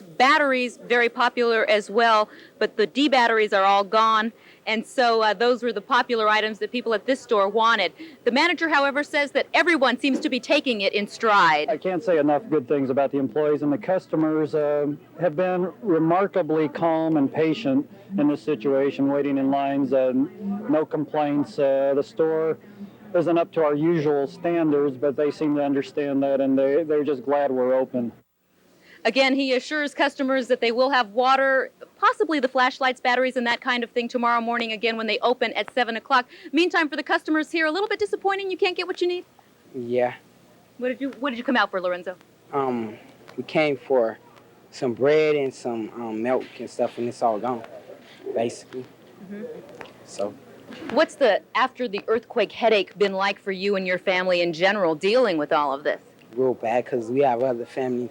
Batteries, very popular as well, but the D batteries are all gone. And so those were the popular items that people at this store wanted. The manager, however, says that everyone seems to be taking it in stride. I can't say enough good things about the employees, and the customers have been remarkably calm and patient in this situation, waiting in lines, no complaints. The store isn't up to our usual standards, but they seem to understand that, and they're just glad we're open. Again, he assures customers that they will have water, possibly the flashlights, batteries, and that kind of thing tomorrow morning again when they open at 7 o'clock. Meantime, for the customers here, a little bit disappointing. You can't get what you need? Yeah. What did you come out for, Lorenzo? We came for some bread and some milk and stuff, and it's all gone, basically. So. What's the after the earthquake headache been like for you and your family in general dealing with all of this? Real bad, because we have other family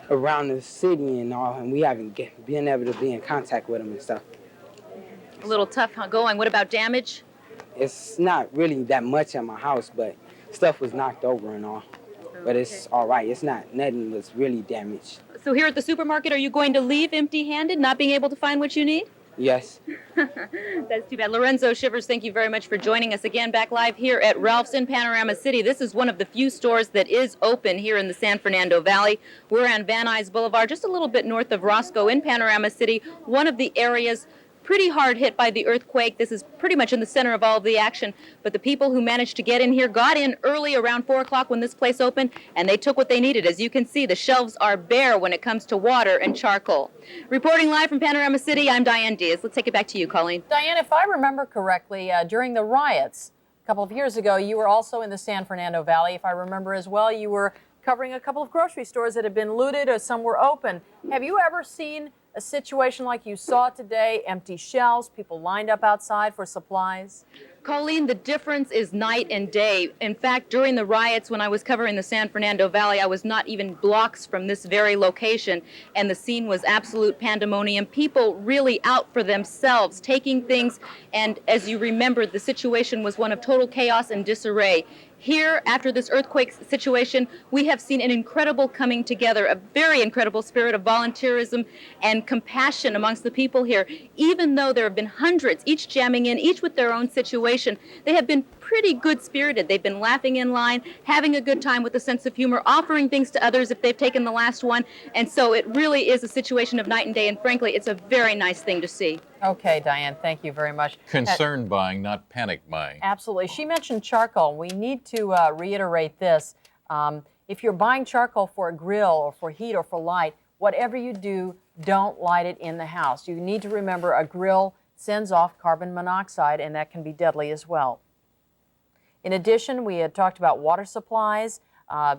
around the city and all, and we haven't been able to be in contact with them and stuff. A little tough going. What about damage? It's not really that much at my house, but stuff was knocked over and all. Okay. But it's all right. It's not, nothing was really damaged. So here at the supermarket, are you going to leave empty-handed, not being able to find what you need? Yes. That's too bad. Lorenzo Shivers, thank you very much for joining us again back live here at Ralph's in Panorama City. This is one of the few stores that is open here in the San Fernando Valley. We're on Van Nuys Boulevard, just a little bit north of Roscoe in Panorama City, one of the areas pretty hard hit by the earthquake. This is pretty much in the center of all of the action, but the people who managed to get in here got in early around 4 o'clock when this place opened, and they took what they needed. As you can see, the shelves are bare when it comes to water and charcoal. Reporting live from Panorama City, I'm Diane Diaz. Let's take it back to you, Colleen. Diane, if I remember correctly, during the riots a couple of years ago, you were also in the San Fernando Valley. If I remember as well, you were covering a couple of grocery stores that had been looted or some were open. Have you ever seen a situation like you saw today, empty shelves, people lined up outside for supplies? Colleen, the difference is night and day. In fact, during the riots, when I was covering the San Fernando Valley, I was not even blocks from this very location, and the scene was absolute pandemonium. People really out for themselves, taking things, and as you remember, the situation was one of total chaos and disarray. Here, after this earthquake situation, we have seen an incredible coming together, a very incredible spirit of volunteerism and compassion amongst the people here. Even though there have been hundreds, each jamming in, each with their own situation, they have been pretty good-spirited. They've been laughing in line, having a good time with a sense of humor, offering things to others if they've taken the last one. And so it really is a situation of night and day, and frankly, it's a very nice thing to see. Okay, Diane, thank you very much. Concern buying, not panic buying. Absolutely. She mentioned charcoal. We need to reiterate this. If you're buying charcoal for a grill or for heat or for light, whatever you do, don't light it in the house. You need to remember a grill sends off carbon monoxide, and that can be deadly as well. In addition, we had talked about water supplies.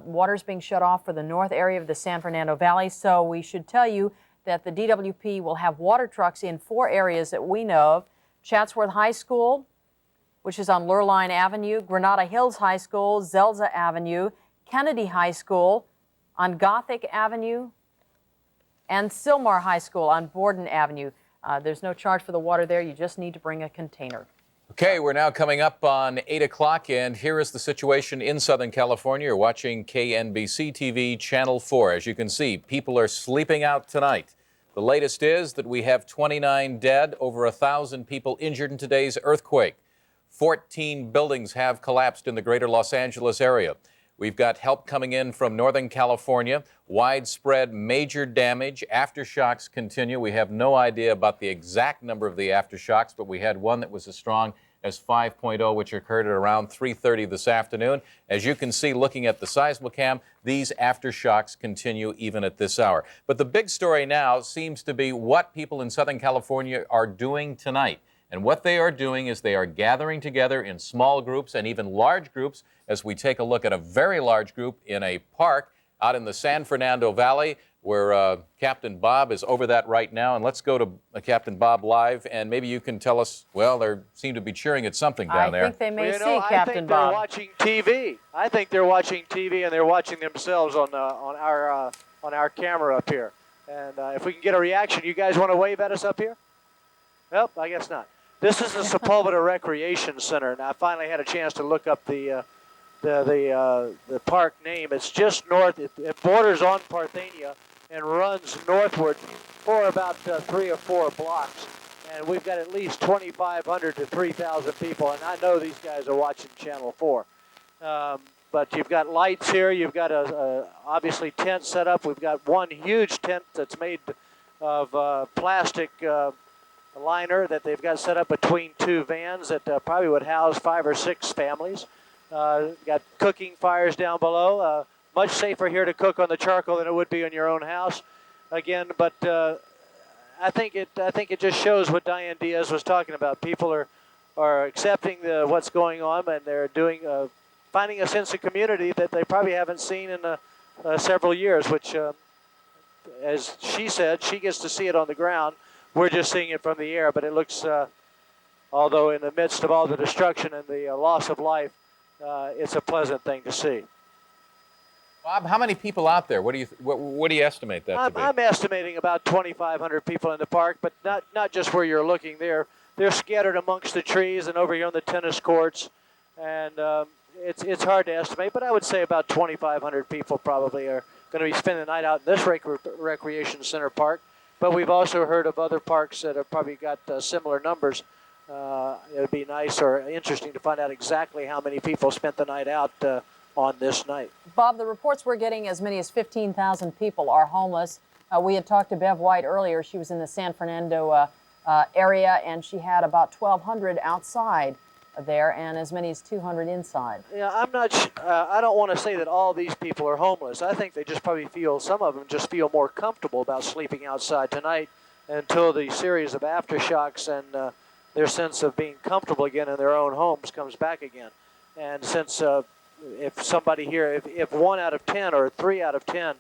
Water's being shut off for the north area of the San Fernando Valley, so we should tell you that the DWP will have water trucks in 4 areas that we know of: Chatsworth High School, which is on Lurline Avenue, Granada Hills High School, Zelza Avenue, Kennedy High School on Gothic Avenue, and Sylmar High School on Borden Avenue. There's no charge for the water there. You just need to bring a container. Okay, we're now coming up on 8 o'clock, and here is the situation in Southern California. You're watching KNBC TV Channel 4. As you can see, people are sleeping out tonight. The latest is that we have 29 dead, over 1,000 people injured in today's earthquake. 14 buildings have collapsed in the greater Los Angeles area. We've got help coming in from Northern California. Widespread major damage. Aftershocks continue. We have no idea about the exact number of the aftershocks, but we had one that was as strong as 5.0, which occurred at around 3:30 this afternoon. As you can see, looking at the seismocam, these aftershocks continue even at this hour. But the big story now seems to be what people in Southern California are doing tonight. And what they are doing is they are gathering together in small groups and even large groups, as we take a look at a very large group in a park out in the San Fernando Valley, where Captain Bob is over that right now. And let's go to Captain Bob live, and maybe you can tell us, well, they seem to be cheering at something down there. I think they may see Captain Bob. I think they're watching TV. I think they're watching TV, and they're watching themselves on our camera up here. And if we can get a reaction, you guys want to wave at us up here? Nope, I guess not. This is the Sepulveda Recreation Center, and I finally had a chance to look up the park name. It's just north. It borders on Parthenia, and runs northward for about 3 or 4 blocks. And we've got at least 2,500 to 3,000 people, and I know these guys are watching Channel 4. But you've got lights here. You've got obviously tent set up. We've got one huge tent that's made of plastic liner that they've got set up between 2 vans that probably would house 5 or 6 families. Got cooking fires down below. Much safer here to cook on the charcoal than it would be in your own house. Again, but I think it just shows what Diane Diaz was talking about. People are accepting what's going on, and they're finding a sense of community that they probably haven't seen in several years. Which, as she said, she gets to see it on the ground. We're just seeing it from the air. But it looks, although in the midst of all the destruction and the loss of life, it's a pleasant thing to see. Bob, how many people out there? What do you estimate that to be? I'm estimating about 2,500 people in the park, but not just where you're looking. They're scattered amongst the trees and over here on the tennis courts, and it's hard to estimate. But I would say about 2,500 people probably are going to be spending the night out in this recreation center park. But we've also heard of other parks that have probably got similar numbers. It would be nice or interesting to find out exactly how many people spent the night out on this night. Bob, the reports we're getting, as many as 15,000 people are homeless. We had talked to Bev White earlier. She was in the San Fernando area, and she had about 1,200 outside there and as many as 200 inside. Yeah, I'm not. I don't want to say that all these people are homeless. I think they just probably some of them just feel more comfortable about sleeping outside tonight until the series of aftershocks and their sense of being comfortable again in their own homes comes back again. And since if somebody here, if 1 out of 10 or 3 out of 10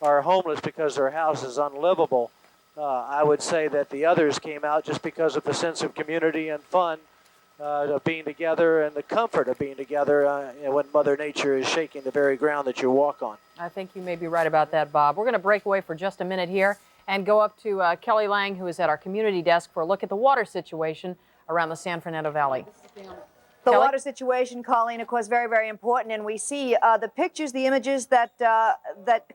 are homeless because their house is unlivable, I would say that the others came out just because of the sense of community and fun of being together and the comfort of being together when Mother Nature is shaking the very ground that you walk on. I think you may be right about that, Bob. We're going to break away for just a minute here and go up to Kelly Lang, who is at our community desk, for a look at the water situation around the San Fernando Valley. The Kelly? water situation, Colleen, of course, very, very important. And we see the pictures, the images that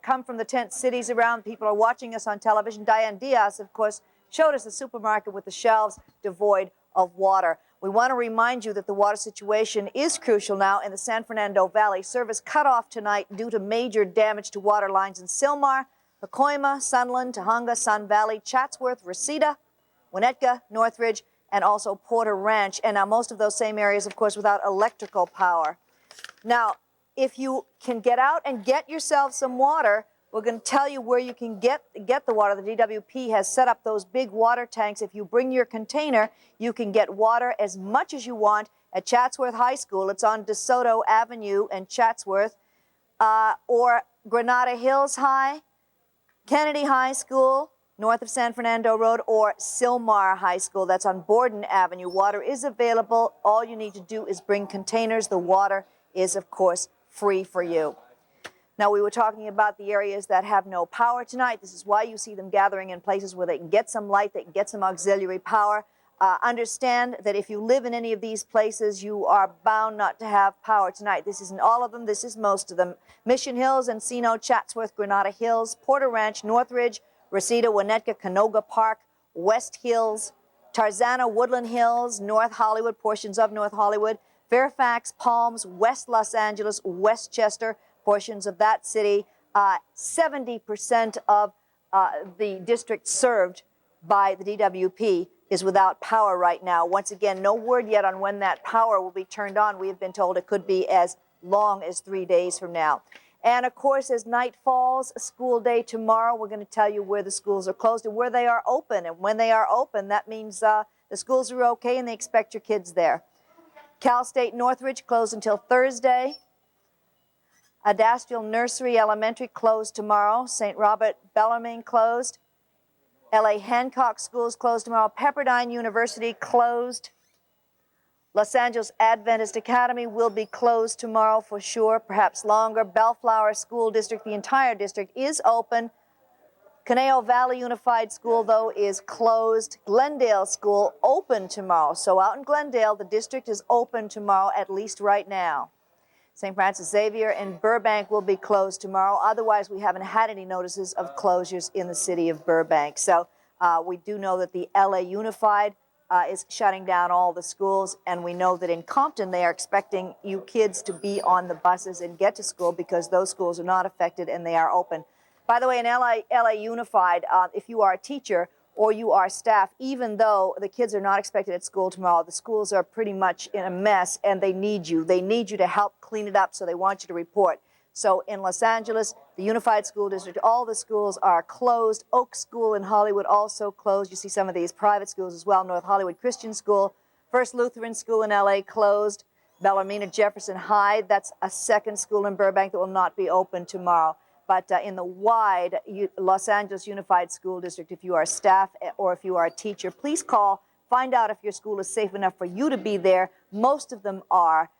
come from the tent cities around. People are watching us on television. Diane Diaz, of course, showed us a supermarket with the shelves devoid of water. We want to remind you that the water situation is crucial now in the San Fernando Valley. Service cut off tonight due to major damage to water lines in Sylmar, Pacoima, Sunland, Tahunga, Sun Valley, Chatsworth, Reseda, Winnetka, Northridge, and also Porter Ranch, and now most of those same areas, of course, without electrical power. Now, if you can get out and get yourself some water, we're going to tell you where you can get the water. The DWP has set up those big water tanks. If you bring your container, you can get water as much as you want at Chatsworth High School. It's on DeSoto Avenue in Chatsworth, or Granada Hills High, Kennedy High School, north of San Fernando Road, or Sylmar High School. That's on Borden Avenue. Water is available. All you need to do is bring containers. The water is, of course, free for you. Now, we were talking about the areas that have no power tonight. This is why you see them gathering in places where they can get some light, they can get some auxiliary power. Understand that if you live in any of these places, you are bound not to have power tonight. This isn't all of them. This is most of them. Mission Hills, Encino, Chatsworth, Granada Hills, Porter Ranch, Northridge, Reseda, Winnetka, Canoga Park, West Hills, Tarzana, Woodland Hills, North Hollywood, portions of North Hollywood, Fairfax, Palms, West Los Angeles, Westchester, portions of that city. 70% of the district served by the DWP is without power right now. Once again, no word yet on when that power will be turned on. We have been told it could be as long as 3 days from now. And of course, as night falls, school day tomorrow, we're going to tell you where the schools are closed and where they are open. And when they are open, that means the schools are okay and they expect your kids there. Cal State Northridge closed until Thursday. Adastville Nursery Elementary closed tomorrow. St. Robert Bellarmine closed. L.A. Hancock Schools closed tomorrow. Pepperdine University closed. Los Angeles Adventist Academy will be closed tomorrow for sure, perhaps longer. Bellflower School District, the entire district, is open. Conejo Valley Unified School, though, is closed. Glendale School open tomorrow. So out in Glendale, the district is open tomorrow, at least right now. St. Francis Xavier and Burbank will be closed tomorrow. Otherwise, we haven't had any notices of closures in the city of Burbank. So we do know that the LA Unified is shutting down all the schools, and we know that in Compton they are expecting you kids to be on the buses and get to school because those schools are not affected and they are open. By the way, in LA Unified, if you are a teacher or you are staff, even though the kids are not expected at school tomorrow, the schools are pretty much in a mess and they need you. They need you to help clean it up, so they want you to report. So in Los Angeles, the Unified School District, all the schools are closed. Oak School in Hollywood also closed. You see some of these private schools as well. North Hollywood Christian School, First Lutheran School in LA closed. Bellarmina Jefferson High, that's a second school in Burbank that will not be open tomorrow. But in the wide Los Angeles Unified School District, if you are staff or if you are a teacher, please call, find out if your school is safe enough for you to be there. Most of them are.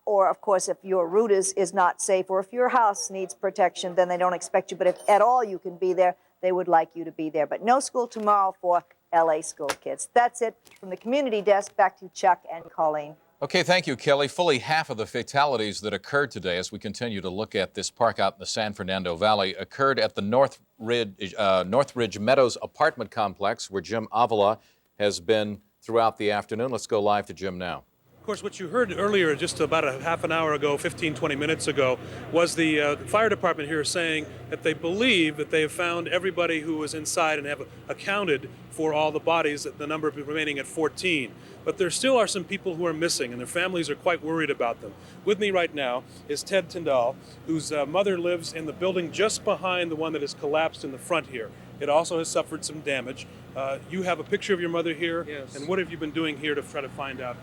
Or, of course, if your route is not safe, or if your house needs protection, then they don't expect you. But if at all you can be there, they would like you to be there. But no school tomorrow for LA school kids. That's it from the community desk. Back to Chuck and Colleen. Okay, thank you, Kelly. Fully half of the fatalities that occurred today, as we continue to look at this park out in the San Fernando Valley, occurred at the Northridge Meadows apartment complex, where Jim Avila has been throughout the afternoon. Let's go live to Jim now. Of course, what you heard earlier, just about a half an hour ago, 15, 20 minutes ago, was the fire department here saying that they believe that they have found everybody who was inside and have accounted for all the bodies, the number remaining at 14. But there still are some people who are missing, and their families are quite worried about them. With me right now is Ted Tyndall, whose mother lives in the building just behind the one that has collapsed in the front here. It also has suffered some damage. You have a picture of your mother here. Yes. And what have you been doing here to try to find out?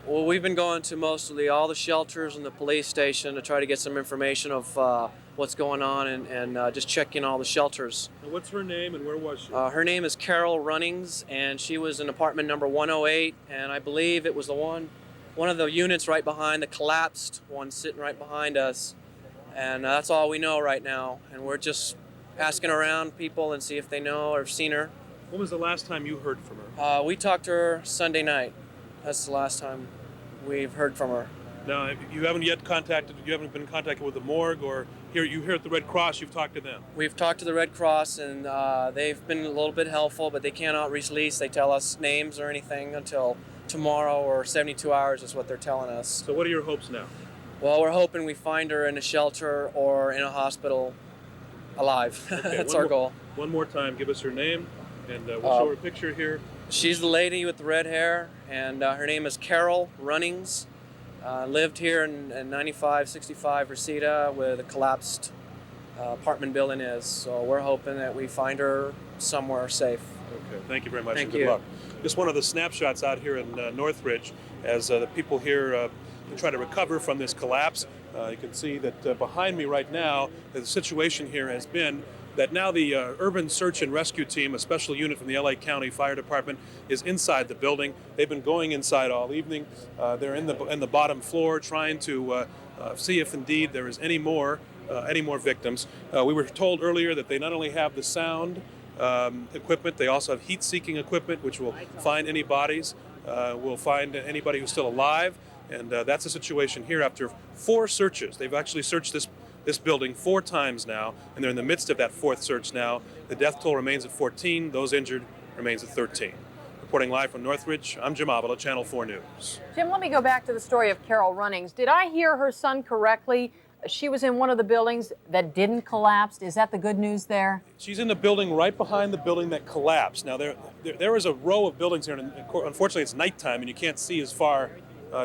Well, we've been going to mostly all the shelters and the police station to try to get some information of what's going on and just checking all the shelters. And what's her name and where was she? Her name is Carol Runnings, and she was in apartment number 108, and I believe it was the one of the units right behind the collapsed one sitting right behind us. And that's all we know right now, and we're just asking around people and see if they know or have seen her. When was the last time you heard from her? We talked to her Sunday night. That's the last time we've heard from her. Now, you haven't been contacted with the morgue, or you here at the Red Cross, you've talked to them? We've talked to the Red Cross, and they've been a little bit helpful, but they cannot release, they tell us, names or anything until tomorrow or 72 hours is what they're telling us. So what are your hopes now? Well, we're hoping we find her in a shelter or in a hospital alive. Okay, That's our goal. One more time, give us her name, and we'll show her a picture here. She's the lady with the red hair, and her name is Carol Runnings. Lived here in 9565 Reseda, where the collapsed apartment building is. So we're hoping that we find her somewhere safe. Okay, thank you very much. Thank and good you. luck. Just one of the snapshots out here in Northridge as the people here try to recover from this collapse. You can see that behind me right now, the situation here has been that now the Urban Search and Rescue Team, a special unit from the LA County Fire Department, is inside the building. They've been going inside all evening. They're in the bottom floor trying to see if indeed there is any more victims. We were told earlier that they not only have the sound equipment, they also have heat-seeking equipment, which will find any bodies, will find anybody who's still alive. And that's the situation here after 4 searches. They've actually searched this building 4 times now, and they're in the midst of that 4th search now. The death toll remains at 14. Those injured remains at 13. Reporting live from Northridge, I'm Jim Avila, Channel 4 News. Jim, let me go back to the story of Carol Runnings. Did I hear her son correctly? She was in one of the buildings that didn't collapse. Is that the good news there? She's in the building right behind the building that collapsed. Now, there is a row of buildings here, and unfortunately it's nighttime and you can't see as far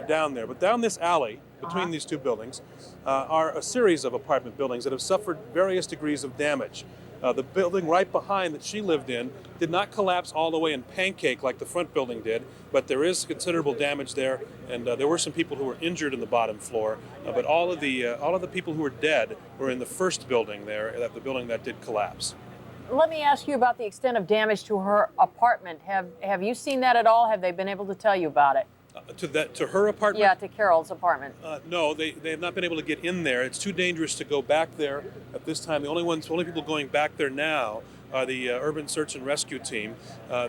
down there. But down this alley between these 2 buildings are a series of apartment buildings that have suffered various degrees of damage. The building right behind that she lived in did not collapse all the way and pancake like the front building did, but there is considerable damage there, and there were some people who were injured in the bottom floor. But all of the people who were dead were in the first building there, the building that did collapse. Let me ask you about the extent of damage to her apartment. Have you seen that at all? Have they been able to tell you about it? To her apartment? Yeah, to Carol's apartment. No, they have not been able to get in there. It's too dangerous to go back there at this time. The only people going back there now are the Urban Search and Rescue Team.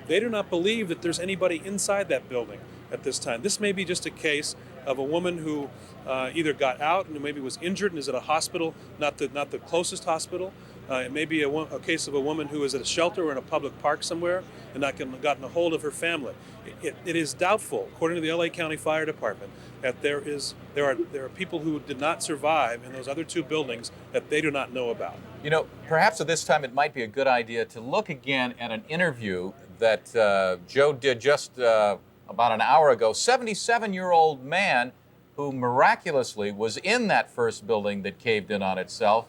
They do not believe that there's anybody inside that building at this time. This may be just a case of a woman who either got out and maybe was injured and is at a hospital, not the closest hospital. It may be a case of a woman who is at a shelter or in a public park somewhere and not gotten a hold of her family. It is doubtful, according to the LA County Fire Department, that there are people who did not survive in those other two buildings that they do not know about. You know, perhaps at this time it might be a good idea to look again at an interview that Joe did just about an hour ago. 77-year-old man who miraculously was in that first building that caved in on itself,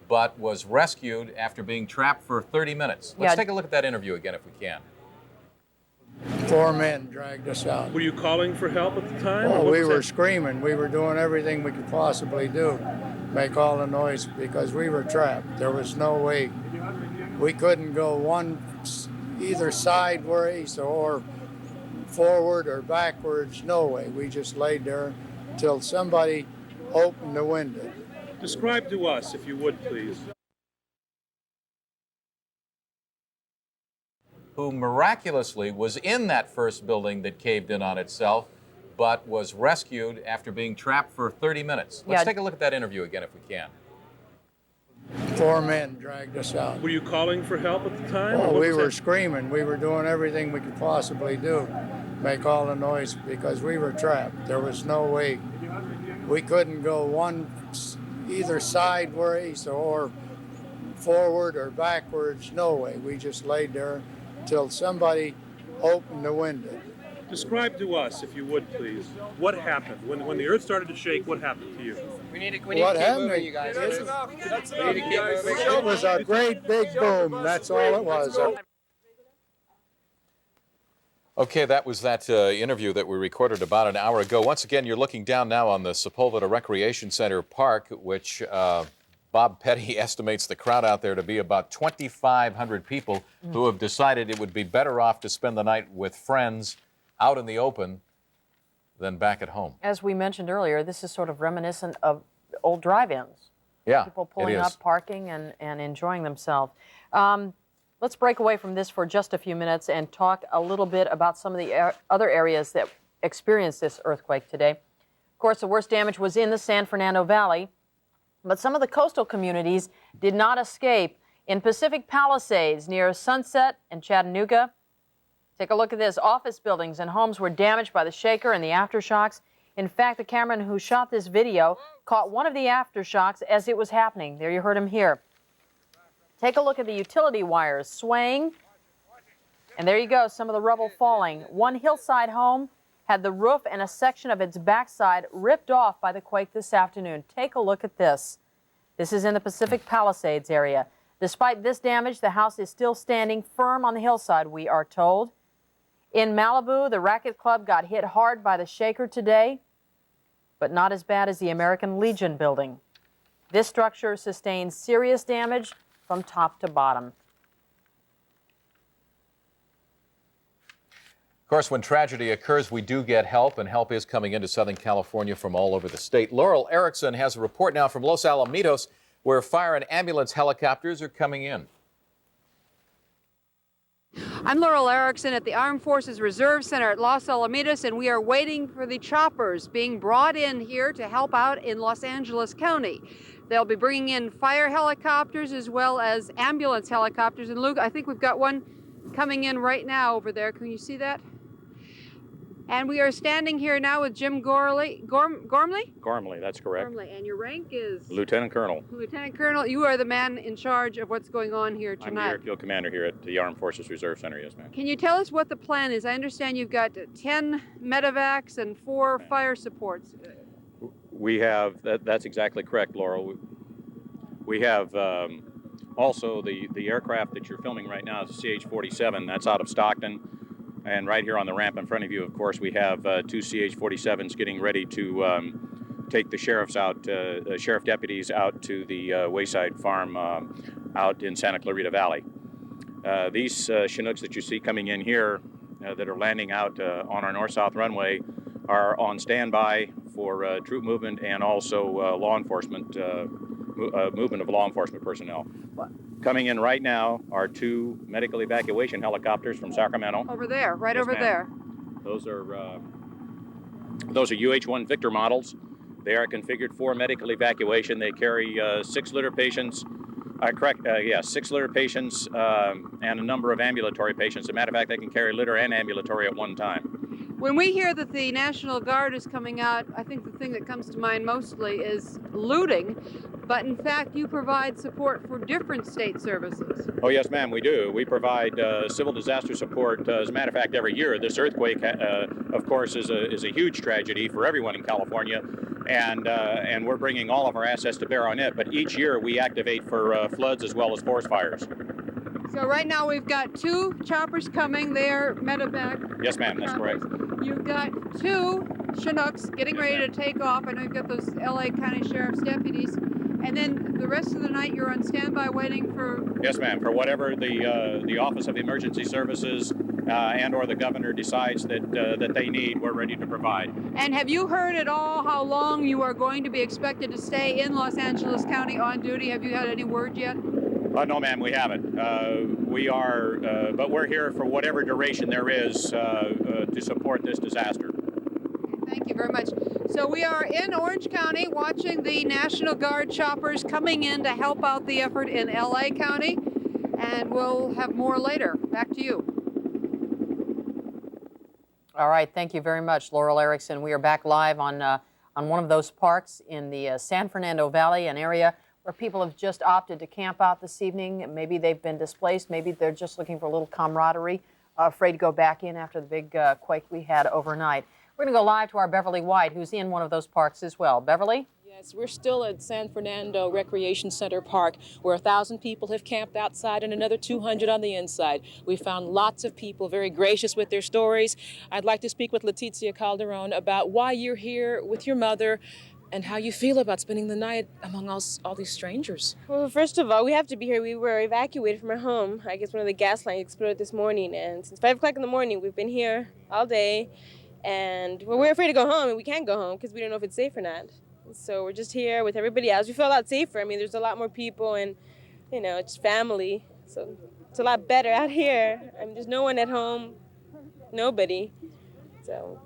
but was rescued after being trapped for 30 minutes. Let's take a look at that interview again if we can. 4 men dragged us out. Were you calling for help at the time? Oh, we were screaming. We were doing everything we could possibly do, make all the noise, because we were trapped. There was no way. We couldn't go either sideways or forward or backwards. No way. We just laid there until somebody opened the window. Describe to us, if you would, please. Who miraculously was in that first building that caved in on itself, but was rescued after being trapped for 30 minutes. Let's take a look at that interview again if we can. 4 men dragged us out. Were you calling for help at the time? Oh, we were screaming. We were doing everything we could possibly do, make all the noise, because we were trapped. There was no way. We couldn't go either sideways or forward or backwards. No way. We just laid there until somebody opened the window. Describe to us, if you would, please, what happened when the earth started to shake. What happened to you? We need to keep moving, you guys. It was a great big boom. That's all it was. Okay, that was that interview that we recorded about an hour ago. Once again, you're looking down now on the Sepulveda Recreation Center Park, which Bob Petty estimates the crowd out there to be about 2,500 people who have decided it would be better off to spend the night with friends out in the open than back at home. As we mentioned earlier, this is sort of reminiscent of old drive-ins. Yeah, people pulling up, parking, and enjoying themselves. Let's break away from this for just a few minutes and talk a little bit about some of the other areas that experienced this earthquake today. Of course, the worst damage was in the San Fernando Valley, but some of the coastal communities did not escape. In Pacific Palisades near Sunset and Chattanooga, take a look at this. Office buildings and homes were damaged by the shaker and the aftershocks. In fact, the cameraman who shot this video caught one of the aftershocks as it was happening. There, you heard him here. Take a look at the utility wires swaying. And there you go, some of the rubble falling. One hillside home had the roof and a section of its backside ripped off by the quake this afternoon. Take a look at this. This is in the Pacific Palisades area. Despite this damage, the house is still standing firm on the hillside, we are told. In Malibu, the Racquet Club got hit hard by the shaker today, but not as bad as the American Legion building. This structure sustained serious damage from top to bottom. Of course, when tragedy occurs, we do get help, and help is coming into Southern California from all over the state. Laurel Erickson has a report now from Los Alamitos, where fire and ambulance helicopters are coming in. I'm Laurel Erickson at the Armed Forces Reserve Center at Los Alamitos, and we are waiting for the choppers being brought in here to help out in Los Angeles County. They'll be bringing in fire helicopters as well as ambulance helicopters. And Luke, I think we've got one coming in right now over there. Can you see that? And we are standing here now with Jim Gormley. Gormley, that's correct. Gormley, and your rank is? Lieutenant Colonel. Lieutenant Colonel, you are the man in charge of what's going on here tonight. I'm the airfield commander here at the Armed Forces Reserve Center, yes, ma'am. Can you tell us what the plan is? I understand you've got 10 medevacs and 4 fire supports. We have, that's exactly correct, Laurel. We have also the aircraft that you're filming right now is a CH-47. That's out of Stockton. And right here on the ramp in front of you, of course, we have 2 CH-47s getting ready to take the sheriff deputies out to the Wayside Farm out in Santa Clarita Valley. These Chinooks that you see coming in here that are landing out on our north-south runway are on standby for troop movement and also law enforcement, movement of law enforcement personnel. Coming in right now are 2 medical evacuation helicopters from Sacramento. Over there, right yes, over there. Those are Those are UH-1 Victor models. They are configured for medical evacuation. They carry 6-liter patients, 6-liter patients and a number of ambulatory patients. As a matter of fact, they can carry liter and ambulatory at one time. When we hear that the National Guard is coming out, I think the thing that comes to mind mostly is looting, but in fact you provide support for different state services. Oh yes, ma'am, we do. We provide civil disaster support. As a matter of fact, every year. This earthquake, of course, is a huge tragedy for everyone in California, and we're bringing all of our assets to bear on it. But each year we activate for floods as well as forest fires. So right now we've got 2 choppers coming. They're medevac. Yes, ma'am, that's correct. You've got 2 Chinooks getting ready to take off. I know you've got those LA County Sheriff's deputies. And then the rest of the night you're on standby waiting for... Yes, ma'am, for whatever the Office of Emergency Services and or the governor decides that they need, we're ready to provide. And have you heard at all how long you are going to be expected to stay in Los Angeles County on duty? Have you had any word yet? No, ma'am, we haven't. But we're here for whatever duration there is to support this disaster. Thank you very much. So we are in Orange County watching the National Guard choppers coming in to help out the effort in LA County, and we'll have more later. Back to you. All right, thank you very much, Laurel Erickson. We are back live on one of those parks in the San Fernando Valley, an area where people have just opted to camp out this evening. Maybe they've been displaced. Maybe they're just looking for a little camaraderie, afraid to go back in after the big quake we had overnight. We're going to go live to our Beverly White, who's in one of those parks as well. Beverly? Yes, we're still at San Fernando Recreation Center Park, where 1,000 people have camped outside and another 200 on the inside. We found lots of people very gracious with their stories. I'd like to speak with Leticia Calderon about why you're here with your mother and how you feel about spending the night among all these strangers. Well, first of all, we have to be here. We were evacuated from our home. I guess one of the gas lines exploded this morning, and since 5 o'clock in the morning, we've been here all day. And we're afraid to go home, and we can't go home because we don't know if it's safe or not. So we're just here with everybody else. We feel a lot safer. I mean, there's a lot more people, and, you know, it's family. So it's a lot better out here. I mean, there's no one at home, nobody. So.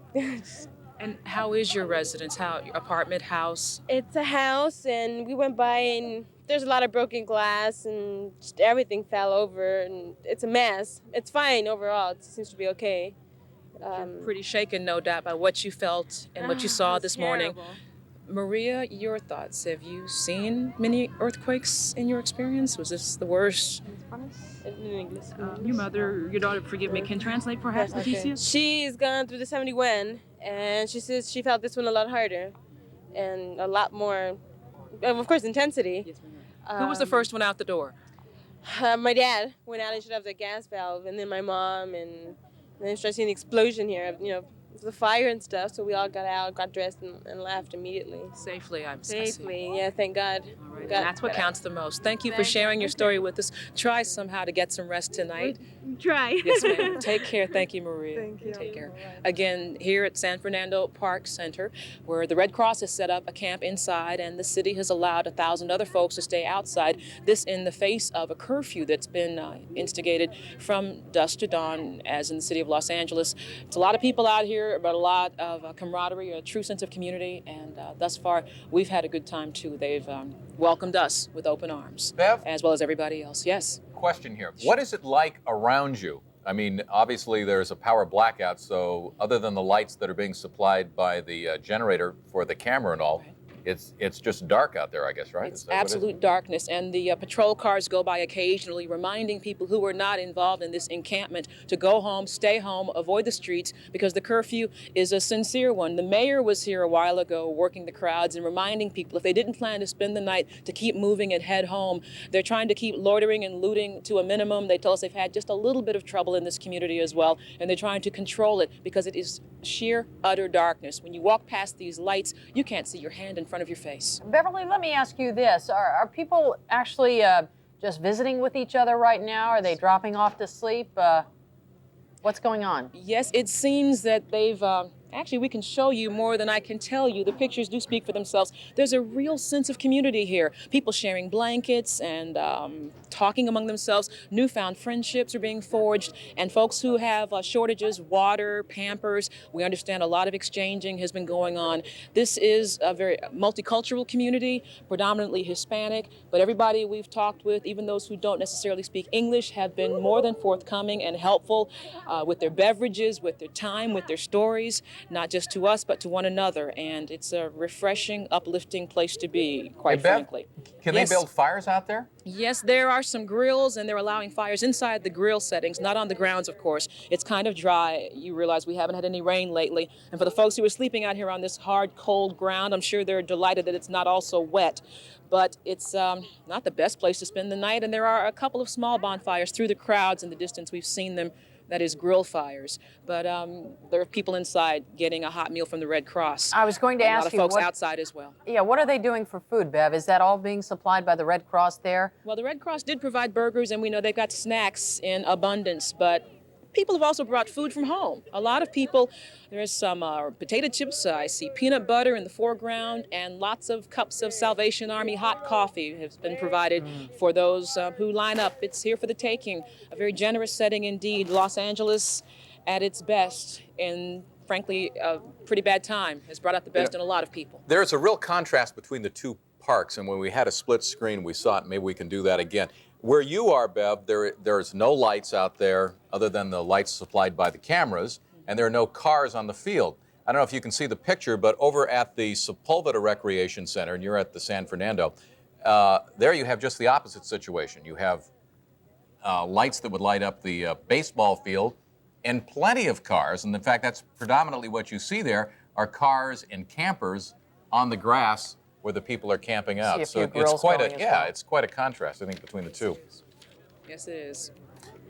And how is your residence? Your apartment, house? It's a house, and we went by, and there's a lot of broken glass, and just everything fell over, and it's a mess. It's fine overall. It seems to be okay. You're pretty shaken, no doubt, by what you felt and what you saw this morning. Maria, your thoughts. Have you seen many earthquakes in your experience? Was this the worst? Your daughter, forgive me, can translate perhaps, Leticia? She's gone through the 71, and she says she felt this one a lot harder and a lot more, of course, intensity. Yes, who was the first one out the door? My dad went out and shut off the gas valve, and then my mom, and then we started seeing the explosion here, you know, the fire and stuff, so we all got out, got dressed, and left immediately. Safely, Safely, yeah, thank God. All right, that's what counts the most. Thank you for sharing your story with us. Try somehow to get some rest tonight. Try. Yes, ma'am. Take care. Thank you, Maria. Thank you. Take care. Again, here at San Fernando Park Center, where the Red Cross has set up a camp inside, and the city has allowed 1,000 other folks to stay outside. This in the face of a curfew that's been instigated from dusk to dawn, as in the city of Los Angeles. It's a lot of people out here, but a lot of camaraderie, a true sense of community, and thus far, we've had a good time too. They've welcomed us with open arms, Bev? as well as everybody else. Yes. Question here. What is it like around you? I mean, obviously there's a power blackout, so other than the lights that are being supplied by the generator for the camera and all, it's just dark out there, I guess, right? It's absolute darkness, and the patrol cars go by occasionally reminding people who are not involved in this encampment to go home, stay home, avoid the streets, because the curfew is a sincere one. The mayor was here a while ago working the crowds and reminding people if they didn't plan to spend the night to keep moving and head home. They're trying to keep loitering and looting to a minimum. They tell us they've had just a little bit of trouble in this community as well, and they're trying to control it because it is sheer, utter darkness. When you walk past these lights, you can't see your hand in front of your face. Beverly, let me ask you this. Are people actually just visiting with each other right now? Are they dropping off to sleep? What's going on? Yes, it seems that they've Actually, we can show you more than I can tell you. The pictures do speak for themselves. There's a real sense of community here. People sharing blankets and talking among themselves. Newfound friendships are being forged. And folks who have shortages, water, Pampers, we understand a lot of exchanging has been going on. This is a very multicultural community, predominantly Hispanic, but everybody we've talked with, even those who don't necessarily speak English, have been more than forthcoming and helpful with their beverages, with their time, with their stories. Not just to us, but to one another. And it's a refreshing, uplifting place to be, quite frankly. Can Yes. they build fires out there? Yes, there are some grills, and they're allowing fires inside the grill settings, not on the grounds, of course. It's kind of dry. You realize we haven't had any rain lately. And for the folks who are sleeping out here on this hard, cold ground, I'm sure they're delighted that it's not also wet. But it's not the best place to spend the night, and there are a couple of small bonfires through the crowds in the distance. We've seen them. That is grill fires, but there are people inside getting a hot meal from the Red Cross. I was going to ask you, a lot of folks outside as well. Yeah, what are they doing for food, Bev? Is that all being supplied by the Red Cross there? Well, the Red Cross did provide burgers, and we know they've got snacks in abundance, but people have also brought food from home. A lot of people, there's some potato chips, I see peanut butter in the foreground, and lots of cups of Salvation Army hot coffee has been provided for those who line up. It's here for the taking. A very generous setting indeed. Los Angeles at its best, and frankly, a pretty bad time has brought out the best in a lot of people. There's a real contrast between the two parks, and when we had a split screen, we saw it. Maybe we can do that again. Where you are, Bev, there's no lights out there other than the lights supplied by the cameras, and there are no cars on the field. I don't know if you can see the picture, but over at the Sepulveda Recreation Center, and you're at the San Fernando, there you have just the opposite situation. You have lights that would light up the baseball field and plenty of cars, and in fact, that's predominantly what you see there are cars and campers on the grass where the people are camping out. So it's quite it's quite a contrast, I think, between the two. Yes, it is.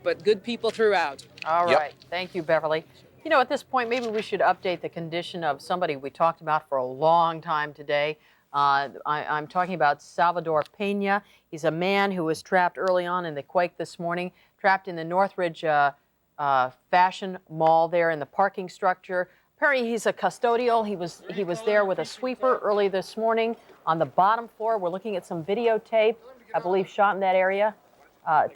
But good people throughout. All right. Thank you, Beverly. You know, at this point, maybe we should update the condition of somebody we talked about for a long time today. I'm talking about Salvador Pena. He's a man who was trapped early on in the quake this morning, trapped in the Northridge Fashion Mall there in the parking structure. Apparently, he's a custodial. He was there with a sweeper early this morning on the bottom floor. We're looking at some videotape, I believe, shot in that area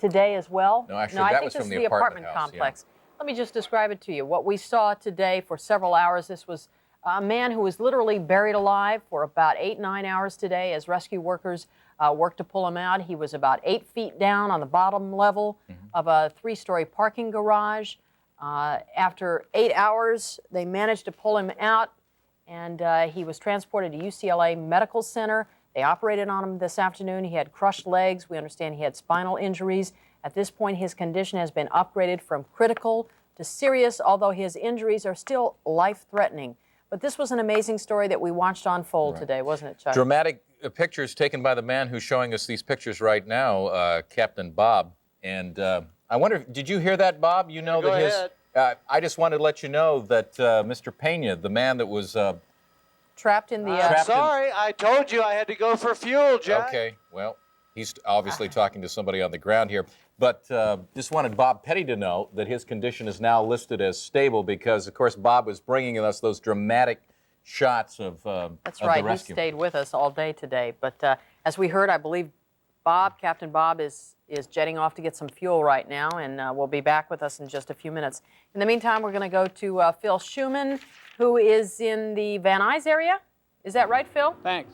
today as well. No, actually, I that think was this from is the apartment house, complex. Let me just describe it to you. What we saw today for several hours, this was a man who was literally buried alive for about 8-9 hours today as rescue workers worked to pull him out. He was about 8 feet down on the bottom level of a 3-story parking garage. After 8 hours, they managed to pull him out, and he was transported to UCLA Medical Center. They operated on him this afternoon. He had crushed legs. We understand he had spinal injuries. At this point, his condition has been upgraded from critical to serious, although his injuries are still life-threatening. But this was an amazing story that we watched unfold today, wasn't it, Chuck? Dramatic pictures taken by the man who's showing us these pictures right now, Captain Bob. And I wonder, did you hear that, Bob? You know that his... I just wanted to let you know that Mr. Pena, the man that was... trapped in the... I'm sorry, I told you I had to go for fuel, Jack. Okay, well, he's obviously talking to somebody on the ground here. But just wanted Bob Petty to know that his condition is now listed as stable because, of course, Bob was bringing us those dramatic shots of That's right. the rescue. He stayed with us all day today. But as we heard, I believe Captain Bob is jetting off to get some fuel right now, and will be back with us in just a few minutes. In the meantime, we're going to go to Phil Schuman, who is in the Van Nuys area. Is that right, Phil? Thanks.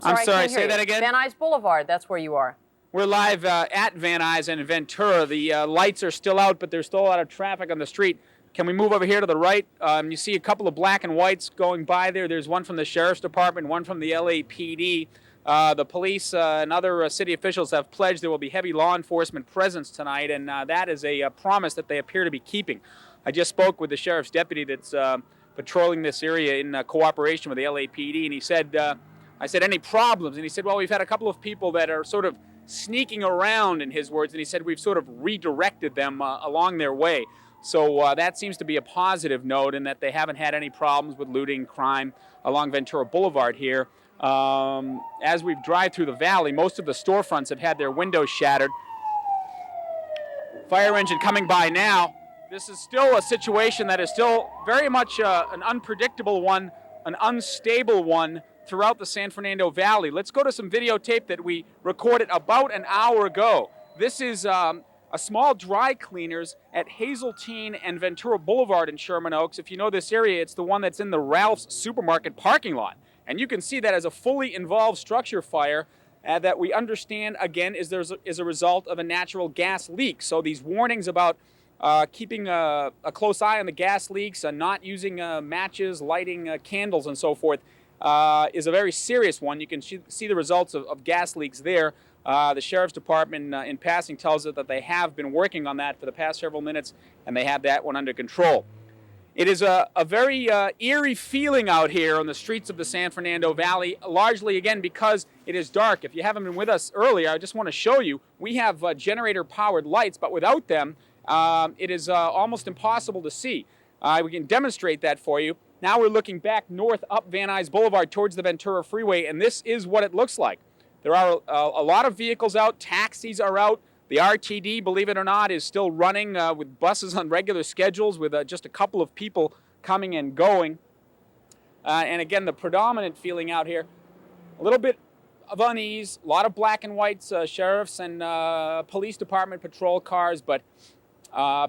I'm sorry, say that again? Van Nuys Boulevard, that's where you are. We're live at Van Nuys and Ventura. The lights are still out, but there's still a lot of traffic on the street. Can we move over here to the right? You see a couple of black and whites going by there. There's one from the Sheriff's Department, one from the LAPD. The police and other city officials have pledged there will be heavy law enforcement presence tonight, and that is a promise that they appear to be keeping. I just spoke with the sheriff's deputy that's patrolling this area in cooperation with the LAPD, and he said, I said, any problems? And he said, well, we've had a couple of people that are sort of sneaking around, in his words, and he said we've sort of redirected them along their way. So that seems to be a positive note in that they haven't had any problems with looting, crime along Ventura Boulevard here. As we drive through the valley, most of the storefronts have had their windows shattered. Fire engine coming by now. This is still a situation that is still very much an unpredictable one, an unstable one throughout the San Fernando Valley. Let's go to some videotape that we recorded about an hour ago. This is a small dry cleaners at Hazeltine and Ventura Boulevard in Sherman Oaks. If you know this area, it's the one that's in the Ralph's supermarket parking lot. And you can see that as a fully involved structure fire that we understand, again, is a result of a natural gas leak. So these warnings about keeping a close eye on the gas leaks, not using matches, lighting candles, and so forth, is a very serious one. You can see the results of gas leaks there. The Sheriff's Department, in passing, tells us that they have been working on that for the past several minutes, and they have that one under control. It is a very eerie feeling out here on the streets of the San Fernando Valley, largely, again, because it is dark. If you haven't been with us earlier, I just want to show you, we have generator-powered lights, but without them, it is almost impossible to see. We can demonstrate that for you. Now we're looking back north up Van Nuys Boulevard towards the Ventura Freeway, and this is what it looks like. There are a lot of vehicles out. Taxis are out. The RTD, believe it or not, is still running with buses on regular schedules with just a couple of people coming and going. And again, the predominant feeling out here, a little bit of unease, a lot of black and whites, sheriffs and police department patrol cars, but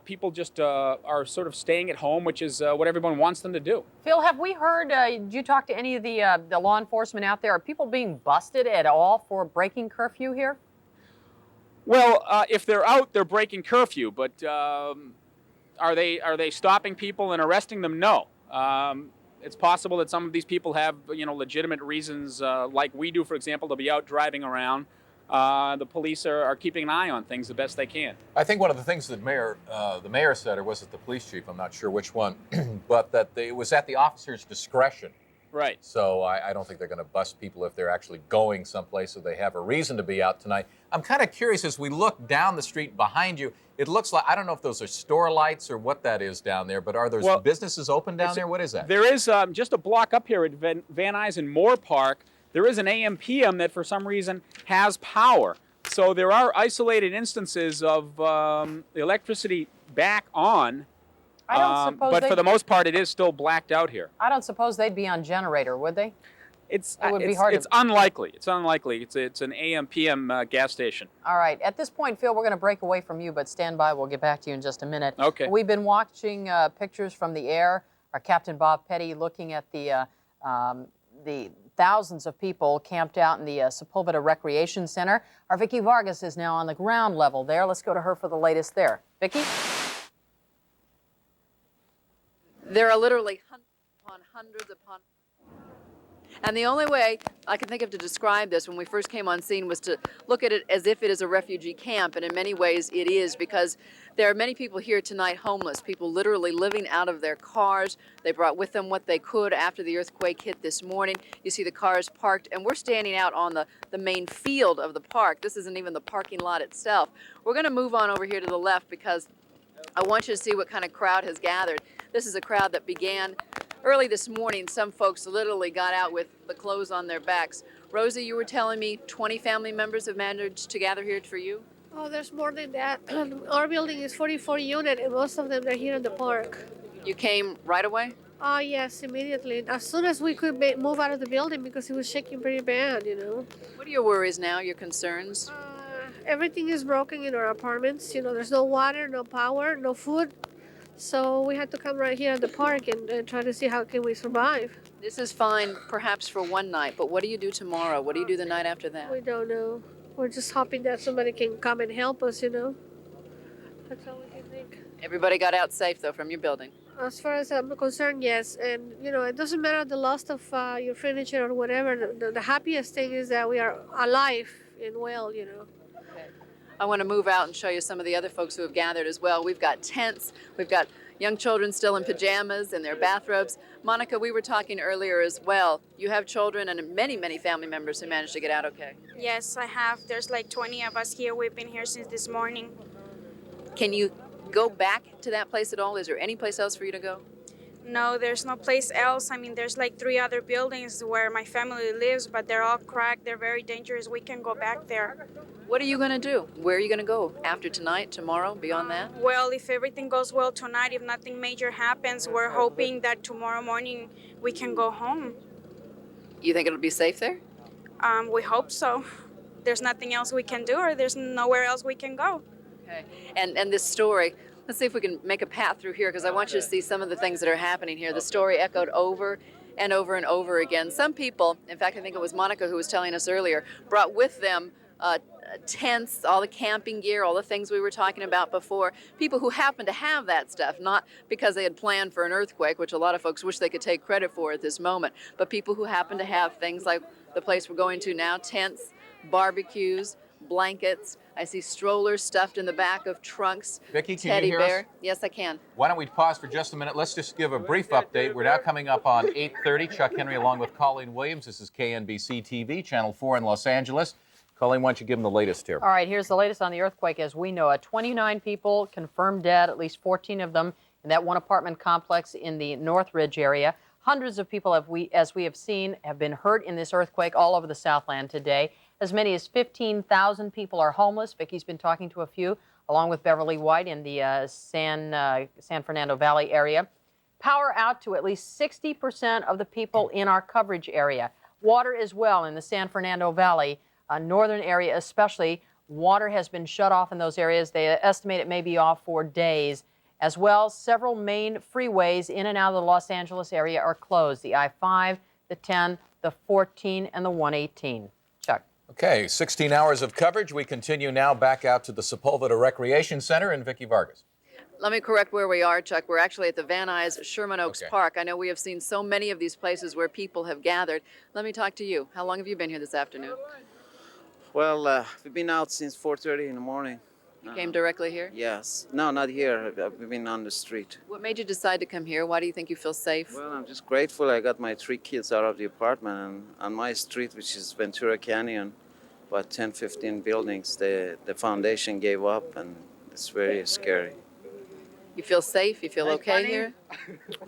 people just are sort of staying at home, which is what everyone wants them to do. Phil, have we heard, did you talk to any of the law enforcement out there? Are people being busted at all for breaking curfew here? Well, if they're out, they're breaking curfew, but are they stopping people and arresting them? No. It's possible that some of these people have, legitimate reasons, like we do, for example, to be out driving around. The police are keeping an eye on things the best they can. I think one of the things that the mayor said, or was it the police chief, I'm not sure which one, but that it was at the officer's discretion. Right. So I don't think they're going to bust people if they're actually going someplace so they have a reason to be out tonight. I'm kind of curious, as we look down the street behind you, it looks like, I don't know if those are store lights or what that is down there, but are those businesses open down there? What is that? There is just a block up here at Van Nuys and Moore Park. There is an AM/PM that for some reason has power. So there are isolated instances of the electricity back on. I don't suppose but for the most part, it is still blacked out here. I don't suppose they'd be on generator, would they? It's unlikely. It's unlikely. It's an AM/PM gas station. All right. At this point, Phil, we're going to break away from you, but stand by. We'll get back to you in just a minute. Okay. We've been watching pictures from the air. Our Captain Bob Petty looking at the thousands of people camped out in the Sepulveda Recreation Center. Our Vicki Vargas is now on the ground level there. Let's go to her for the latest there. Vicki? There are literally hundreds upon. And the only way I can think of to describe this when we first came on scene was to look at it as if it is a refugee camp, and in many ways it is, because there are many people here tonight homeless, people literally living out of their cars. They brought with them what they could after the earthquake hit this morning. You see the cars parked, and we're standing out on the main field of the park. This isn't even the parking lot itself. We're going to move on over here to the left because I want you to see what kind of crowd has gathered. This is a crowd that began early this morning. Some folks literally got out with the clothes on their backs. Rosie, you were telling me 20 family members have managed to gather here for you? Oh, there's more than that. Our building is 44 units, and most of them are here in the park. You came right away? Oh, yes, immediately. As soon as we could move out of the building because it was shaking pretty bad, What are your worries now, your concerns? Everything is broken in our apartments. There's no water, no power, no food. So we had to come right here at the park and try to see how can we survive. This is fine perhaps for one night, but what do you do tomorrow? What do you do the night after that? We don't know. We're just hoping that somebody can come and help us, That's all we can think. Everybody got out safe, though, from your building? As far as I'm concerned, yes. And, it doesn't matter the loss of your furniture or whatever. The happiest thing is that we are alive and well, I want to move out and show you some of the other folks who have gathered as well. We've got tents. We've got young children still in pajamas and their bathrobes. Monica, we were talking earlier as well. You have children and many, many family members who managed to get out okay. Yes, I have. There's like 20 of us here. We've been here since this morning. Can you go back to that place at all? Is there any place else for you to go? No, there's no place else. I mean, there's like 3 other buildings where my family lives, but they're all cracked. They're very dangerous. We can go back there. What are you going to do? Where are you going to go? After tonight, tomorrow, beyond that? Well, if everything goes well tonight, if nothing major happens, we're hoping that tomorrow morning we can go home. You think it'll be safe there? We hope so. There's nothing else we can do, or there's nowhere else we can go. Okay. And this story, let's see if we can make a path through here, because I want you to see some of the things that are happening here. The story echoed over and over and over again. Some people, in fact, I think it was Monica who was telling us earlier, brought with them tents, all the camping gear, all the things we were talking about before. People who happen to have that stuff, not because they had planned for an earthquake, which a lot of folks wish they could take credit for at this moment, but people who happen to have things like the place we're going to now, tents, barbecues, blankets. I see strollers stuffed in the back of trunks. Vicki, can teddy you hear bear. us? Yes, I can. Why don't we pause for just a minute? Let's just give a brief update. We're now coming up on 8:30. Chuck Henry along with Colleen Williams. This is KNBC TV, Channel 4 in Los Angeles. Colleen, why don't you give them the latest here? All right, here's the latest on the earthquake as we know it. 29 people confirmed dead, at least 14 of them in that one apartment complex in the Northridge area. Hundreds of people, as we have seen, have been hurt in this earthquake all over the Southland today. As many as 15,000 people are homeless. Vicki's been talking to a few, along with Beverly White in the San Fernando Valley area. Power out to at least 60% of the people in our coverage area. Water as well in the San Fernando Valley, northern area especially. Water has been shut off in those areas. They estimate it may be off for days. As well, several main freeways in and out of the Los Angeles area are closed. The I-5, the 10, the 14, and the 118. Chuck. Okay, 16 hours of coverage. We continue now back out to the Sepulveda Recreation Center and Vicki Vargas. Let me correct where we are, Chuck. We're actually at the Van Nuys Sherman Oaks Park. I know we have seen so many of these places where people have gathered. Let me talk to you. How long have you been here this afternoon? Well, we've been out since 4:30 in the morning. You came directly here? Yes. No, not here. I've been on the street. What made you decide to come here? Why do you think you feel safe? Well, I'm just grateful I got my 3 kids out of the apartment. And on my street, which is Ventura Canyon, about 10, 15 buildings, the foundation gave up, and it's very scary. You feel safe? You feel okay here?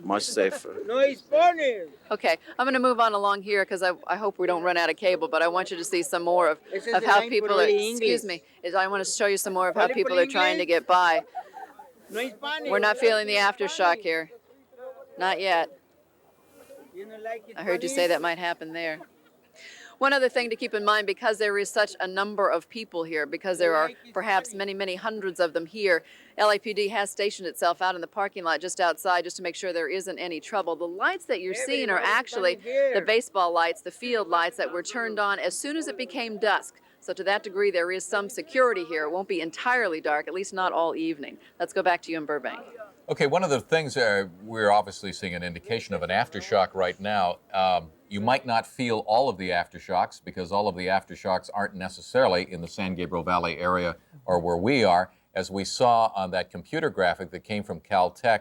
Much safer. No, it's funny. Okay, I'm going to move on along here because I hope we don't run out of cable, but I want you to see some more of how people are, excuse me, I want to show you some more of how people are trying to get by. We're not feeling the aftershock here. Not yet. I heard you say that might happen there. One other thing to keep in mind, because there is such a number of people here, because there are perhaps many, many hundreds of them here, LAPD has stationed itself out in the parking lot just outside just to make sure there isn't any trouble. The lights that you're seeing are actually the baseball lights, the field lights that were turned on as soon as it became dusk. So to that degree, there is some security here. It won't be entirely dark, at least not all evening. Let's go back to you in Burbank. Okay, one of the things we're obviously seeing an indication of an aftershock right now. You might not feel all of the aftershocks because all of the aftershocks aren't necessarily in the San Gabriel Valley area or where we are. As we saw on that computer graphic that came from Caltech,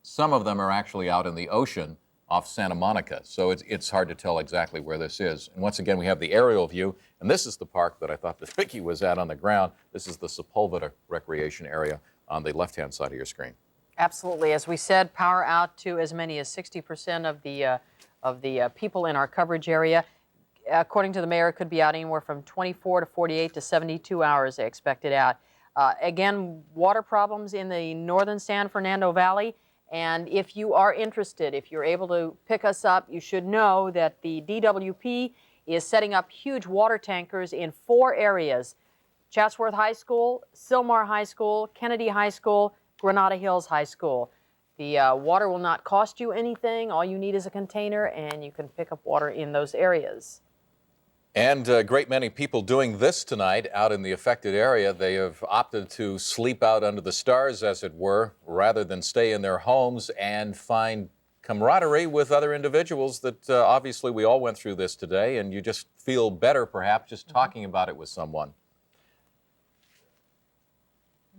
some of them are actually out in the ocean off Santa Monica. So it's hard to tell exactly where this is. And once again, we have the aerial view, and this is the park that I thought that Vicki was at on the ground. This is the Sepulveda Recreation Area on the left-hand side of your screen. Absolutely. As we said, power out to as many as 60% of the people in our coverage area. According to the mayor, it could be out anywhere from 24 to 48 to 72 hours they expected out. Again, water problems in the northern San Fernando Valley. And if you are interested, if you're able to pick us up, you should know that the DWP is setting up huge water tankers in 4 areas: Chatsworth High School, Sylmar High School, Kennedy High School, Granada Hills High School. The water will not cost you anything. All you need is a container, and you can pick up water in those areas. And a great many people doing this tonight out in the affected area. They have opted to sleep out under the stars, as it were, rather than stay in their homes and find camaraderie with other individuals that obviously we all went through this today, and you just feel better perhaps just talking about it with someone.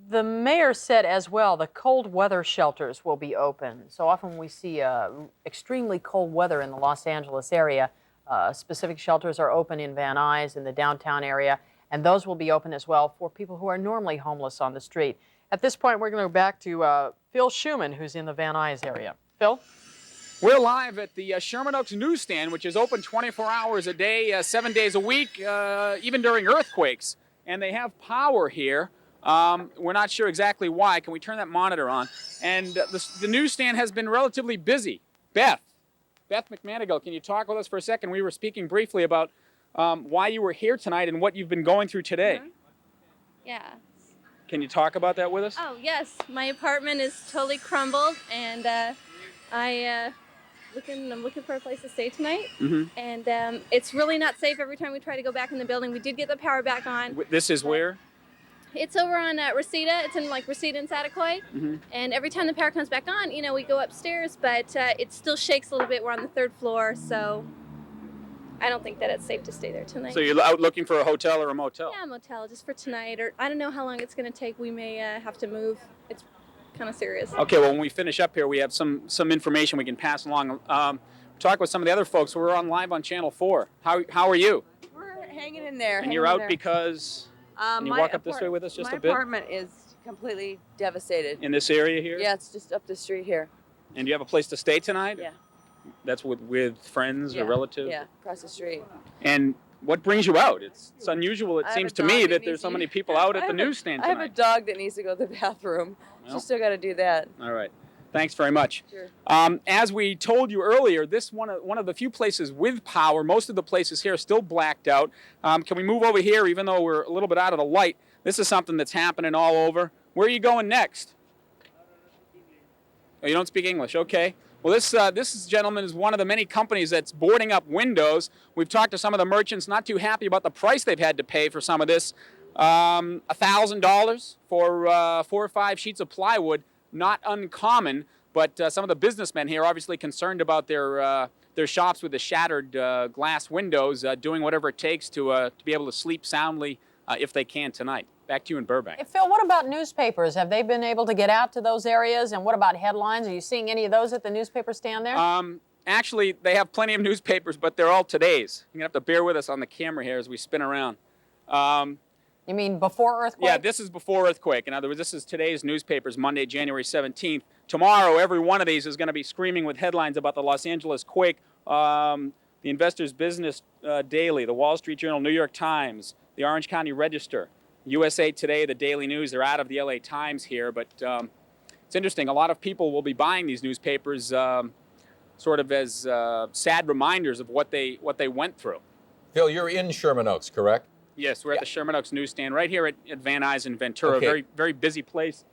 The mayor said as well the cold weather shelters will be open. So often we see extremely cold weather in the Los Angeles area. Specific shelters are open in Van Nuys in the downtown area, and those will be open as well for people who are normally homeless on the street. At this point, we're going to go back to Phil Schuman, who's in the Van Nuys area. Phil? We're live at the Sherman Oaks newsstand, which is open 24 hours a day, 7 days a week, even during earthquakes. And they have power here. We're not sure exactly why. Can we turn that monitor on? And the newsstand has been relatively busy. Beth McManigal, can you talk with us for a second? We were speaking briefly about why you were here tonight and what you've been going through today. Yeah. Can you talk about that with us? Oh, yes. My apartment is totally crumbled, and I'm looking for a place to stay tonight. Mm-hmm. And it's really not safe every time we try to go back in the building. We did get the power back on. This is where? It's over on Reseda. It's in like Reseda and Satakoy. Mm-hmm. And every time the power comes back on, you know, we go upstairs, but it still shakes a little bit. We're on the 3rd floor, so I don't think that it's safe to stay there tonight. So you're out looking for a hotel or a motel? Yeah, a motel just for tonight, or I don't know how long it's going to take. We may have to move. It's kind of serious. Okay, well, when we finish up here, we have some information we can pass along. Talk with some of the other folks. We're on live on Channel 4. How are you? We're hanging in there. And you're out because? Can you walk up this way with us just a bit? My apartment is completely devastated. In this area here? Yeah, it's just up the street here. And do you have a place to stay tonight? Yeah. That's with friends or relatives? Yeah, across the street. And what brings you out? It's unusual, it seems to me, that there's so many people out at the newsstand I tonight. have a dog that needs to go to the bathroom. Well. She's still got to do that. All right. Thanks very much. Sure. As we told you earlier, this one of the few places with power. Most of the places here are still blacked out. Can we move over here, even though we're a little bit out of the light? This is something that's happening all over. Where are you going next? Oh, you don't speak English. Okay. Well, this gentleman is one of the many companies that's boarding up windows. We've talked to some of the merchants, not too happy about the price they've had to pay for some of this. $1,000 for 4 or 5 sheets of plywood, not uncommon. But some of the businessmen here are obviously concerned about their shops with the shattered glass windows, doing whatever it takes to be able to sleep soundly if they can tonight. Back to you in Burbank. Hey, Phil, what about newspapers? Have they been able to get out to those areas? And what about headlines? Are you seeing any of those at the newspaper stand there? Actually, they have plenty of newspapers, but they're all today's. You're going to have to bear with us on the camera here as we spin around. You mean before earthquake? Yeah, this is before earthquake. In other words, this is today's newspapers, Monday, January 17th. Tomorrow, every one of these is going to be screaming with headlines about the Los Angeles quake. The Investor's Business Daily, the Wall Street Journal, New York Times, the Orange County Register, USA Today, the Daily News. They're out of the LA Times here, but it's interesting. A lot of people will be buying these newspapers sort of as sad reminders of what they went through. Phil, you're in Sherman Oaks, correct? Yes, we're at the Sherman Oaks newsstand right here at Van Nuys and Ventura. Okay. Very, very busy place,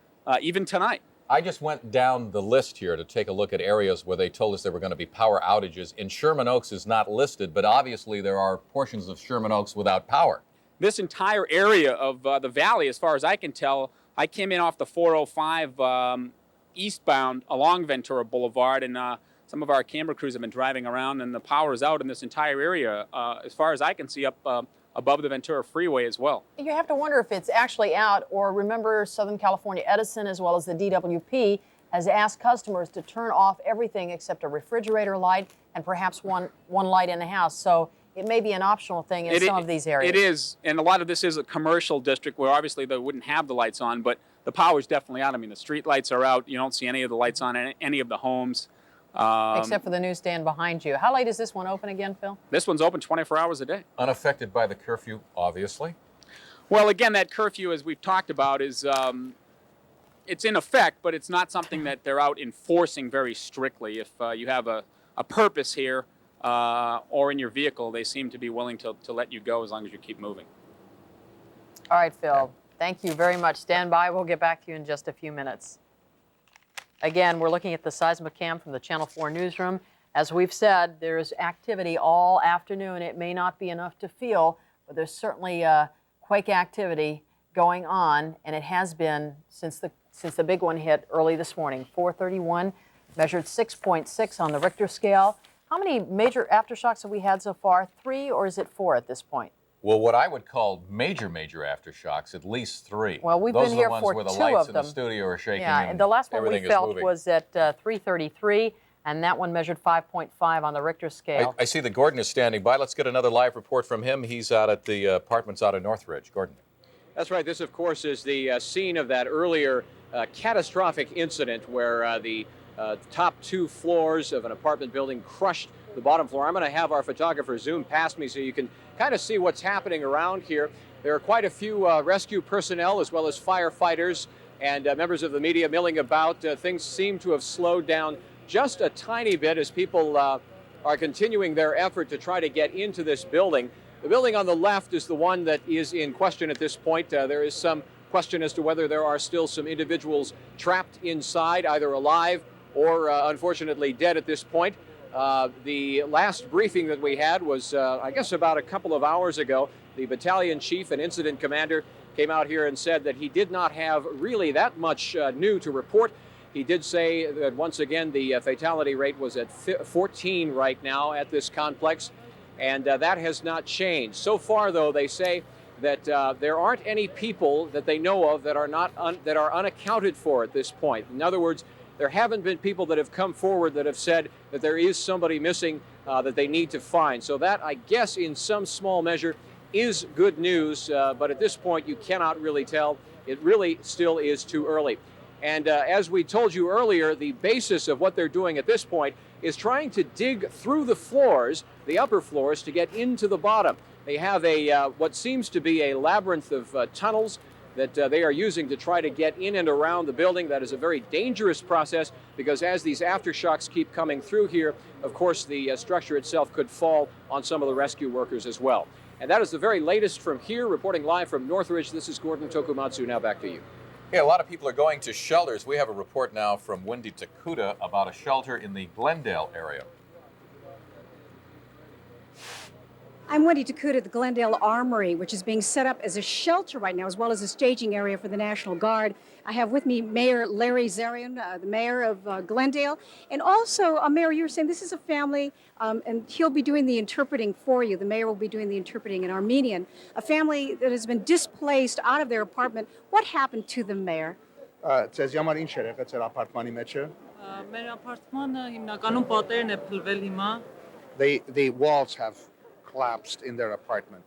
even tonight. I just went down the list here to take a look at areas where they told us there were going to be power outages. And Sherman Oaks is not listed, but obviously there are portions of Sherman Oaks without power. This entire area of the valley, as far as I can tell, I came in off the 405 eastbound along Ventura Boulevard, and some of our camera crews have been driving around, and the power is out in this entire area, as far as I can see, up above the Ventura Freeway as well. You have to wonder if it's actually out, or remember Southern California Edison as well as the DWP has asked customers to turn off everything except a refrigerator light and perhaps one light in the house. So it may be an optional thing in some of these areas. It is, and a lot of this is a commercial district where obviously they wouldn't have the lights on, but the power's definitely out. I mean, the street lights are out. You don't see any of the lights on any of the homes. Except for the newsstand behind you. How late is this one open again, Phil? This one's open 24 hours a day. Unaffected by the curfew, obviously. Well, again, that curfew, as we've talked about, is it's in effect, but it's not something that they're out enforcing very strictly. If you have a purpose here or in your vehicle, they seem to be willing to let you go as long as you keep moving. All right, Phil. Thank you very much. Stand by. We'll get back to you in just a few minutes. Again, we're looking at the seismic cam from the Channel 4 newsroom. As we've said, there's activity all afternoon. It may not be enough to feel, but there's certainly quake activity going on, and it has been since the big one hit early this morning. 4:31, measured 6.6 on the Richter scale. How many major aftershocks have we had so far? 3, or is it 4 at this point? Well, what I would call major aftershocks, at least 3. Well, we've Those been here are the for ones 2 where the lights of in the them. studio are shaking. Yeah, and the last one we everything is felt moving. was at 3:33, and that one measured 5.5 on the Richter scale. I see that Gordon is standing by. Let's get another live report from him. He's out at the apartments out of Northridge. Gordon. That's right. This, of course, is the scene of that earlier catastrophic incident where the top 2 floors of an apartment building crushed the bottom floor. I'm going to have our photographer zoom past me so you can kind of see what's happening around here. There are quite a few rescue personnel as well as firefighters and members of the media milling about. Things seem to have slowed down just a tiny bit as people are continuing their effort to try to get into this building. The building on the left is the one that is in question at this point. There is some question as to whether there are still some individuals trapped inside, either alive or unfortunately dead at this point. The last briefing that we had was, I guess, about a couple of hours ago. The battalion chief and incident commander came out here and said that he did not have really that much new to report. He did say that once again the fatality rate was at 14 right now at this complex, and that has not changed. So far, though, they say that there aren't any people that they know of that are that are unaccounted for at this point. In other words, there haven't been people that have come forward that have said that there is somebody missing that they need to find. So that, I guess, in some small measure, is good news. But at this point, you cannot really tell. It really still is too early. And as we told you earlier, the basis of what they're doing at this point is trying to dig through the floors, the upper floors, to get into the bottom. They have a what seems to be a labyrinth of tunnels that they are using to try to get in and around the building. That is a very dangerous process because as these aftershocks keep coming through here, of course, the structure itself could fall on some of the rescue workers as well. And that is the very latest from here. Reporting live from Northridge, this is Gordon Tokumatsu. Now back to you. Yeah, a lot of people are going to shelters. We have a report now from Wendy Takuda about a shelter in the Glendale area. I'm Wendy Takuda at the Glendale Armory, which is being set up as a shelter right now, as well as a staging area for the National Guard. I have with me Mayor Larry Zarian, the mayor of Glendale. And also, Mayor, you were saying this is a family, and he'll be doing the interpreting for you. The mayor will be doing the interpreting in Armenian. A family that has been displaced out of their apartment. What happened to them, Mayor? Ձեզ համար ինչ էր եղել ձեր ապարտմանի մեջը? Մեր ապարտմանը հիմնականում պատերն է փլվել հիմա. The walls have collapsed in their apartment.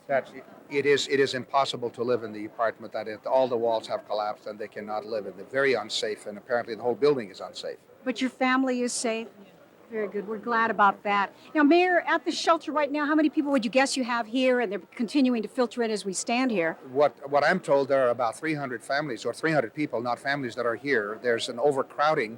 That it is impossible to live in the apartment. All the walls have collapsed and they cannot live in it. They're very unsafe, and apparently the whole building is unsafe. But your family is safe? Very good. We're glad about that. Now, Mayor, at the shelter right now, how many people would you guess you have here? And they're continuing to filter in as we stand here. What I'm told, there are about 300 families, or 300 people, not families, that are here. There's an overcrowding.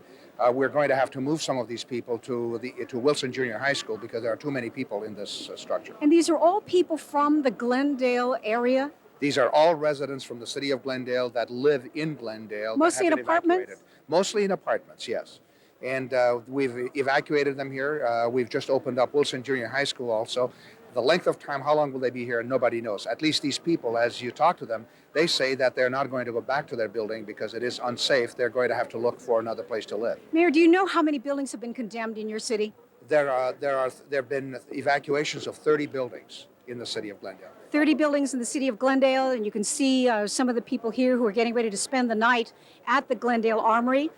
We're going to have to move some of these people to Wilson Junior High School because there are too many people in this structure. And these are all people from the Glendale area? These are all residents from the city of Glendale that live in Glendale. Mostly in apartments? Mostly in apartments, yes. And we've evacuated them here. We've just opened up Wilson Junior High School also. The length of time, how long will they be here, nobody knows. At least these people, as you talk to them, they say that they're not going to go back to their building because it is unsafe. They're going to have to look for another place to live. Mayor, do you know how many buildings have been condemned in your city? There have been evacuations of 30 buildings in the city of Glendale. 30 buildings in the city of Glendale, and you can see some of the people here who are getting ready to spend the night at the Glendale Armory.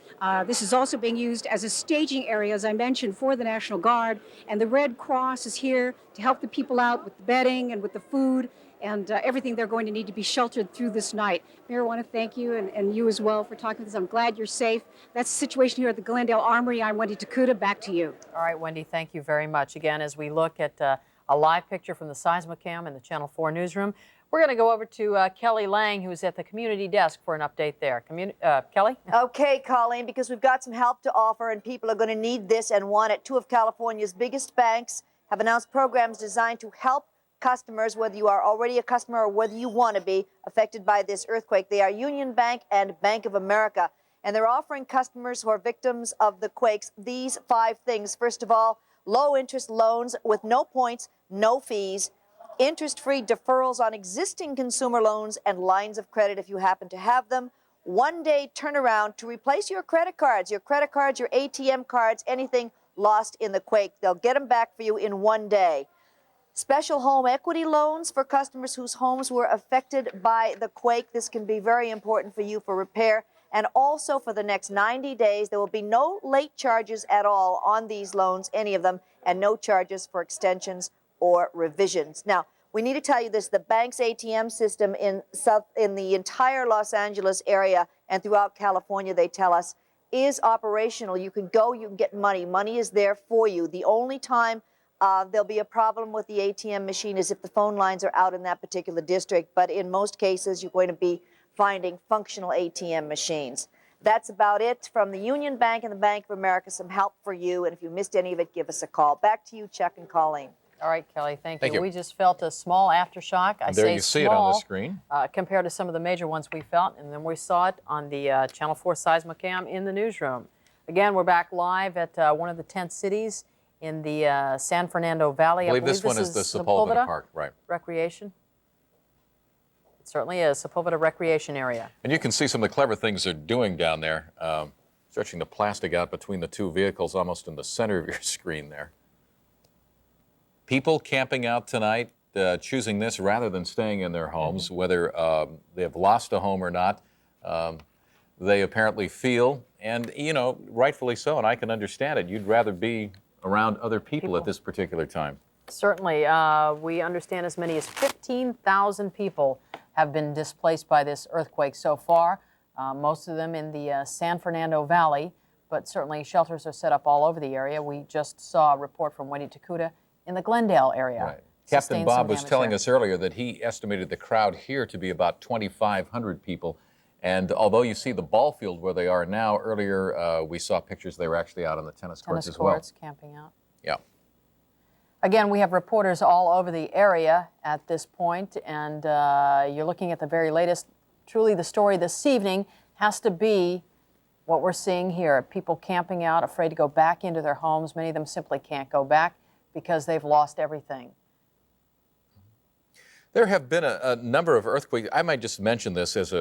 This is also being used as a staging area, as I mentioned, for the National Guard, and the Red Cross is here to help the people out with the bedding and with the food and everything they're going to need to be sheltered through this night. Mayor, I want to thank you and you as well for talking with us. I'm glad you're safe. That's the situation here at the Glendale Armory. I'm Wendy Takuda. Back to you. All right, Wendy, thank you very much. Again, as we look at a live picture from the Seismicam in the Channel 4 newsroom, we're going to go over to Kelly Lang, who's at the community desk for an update there. Kelly? Okay, Colleen, because we've got some help to offer and people are going to need this and want it. Two of California's biggest banks have announced programs designed to help customers, whether you are already a customer or whether you want to be affected by this earthquake. They are Union Bank and Bank of America, and they're offering customers who are victims of the quakes these 5 things. First of all, low interest loans with no points, no fees, interest-free deferrals on existing consumer loans and lines of credit if you happen to have them, 1-day turnaround to replace your credit cards, your ATM cards, anything lost in the quake. They'll get them back for you in 1 day. Special home equity loans for customers whose homes were affected by the quake. This can be very important for you for repair. And also for the next 90 days, there will be no late charges at all on these loans, any of them, and no charges for extensions or revisions. Now, we need to tell you this, the bank's ATM system in the entire Los Angeles area and throughout California, they tell us, is operational. You can go, you can get money. Money is there for you. The only time there'll be a problem with the ATM machine is if the phone lines are out in that particular district. But in most cases, you're going to be finding functional ATM machines. That's about it from the Union Bank and the Bank of America. Some help for you. And if you missed any of it, give us a call. Back to you, Chuck and Colleen. All right, Kelly, thank Thank you. you. We just felt a small aftershock. I There say you see small, it on the screen. compared to some of the major ones we felt, and then we saw it on the Channel 4 Seismocam in the newsroom. Again, we're back live at one of the tent cities in the San Fernando Valley. I believe this one is the Sepulveda Park, right? Recreation. It certainly is, Sepulveda Recreation Area. And you can see some of the clever things they're doing down there, stretching the plastic out between the two vehicles almost in the center of your screen there. People camping out tonight, choosing this rather than staying in their homes, whether they have lost a home or not, they apparently feel, and you know, rightfully so, and I can understand it, you'd rather be around other people at this particular time. Certainly. We understand as many as 15,000 people have been displaced by this earthquake so far, most of them in the San Fernando Valley, but certainly shelters are set up all over the area. We just saw a report from Wendy Takuda in the Glendale area. Right. Captain Bob was telling us earlier that he estimated the crowd here to be about 2,500 people. And although you see the ball field where they are now, earlier we saw pictures they were actually out on the tennis courts as well. Tennis courts, camping out. Yeah. Again, we have reporters all over the area at this point, and you're looking at the very latest. Truly, the story this evening has to be what we're seeing here. People camping out, afraid to go back into their homes. Many of them simply can't go back because they've lost everything. There have been a number of earthquakes. I might just mention this as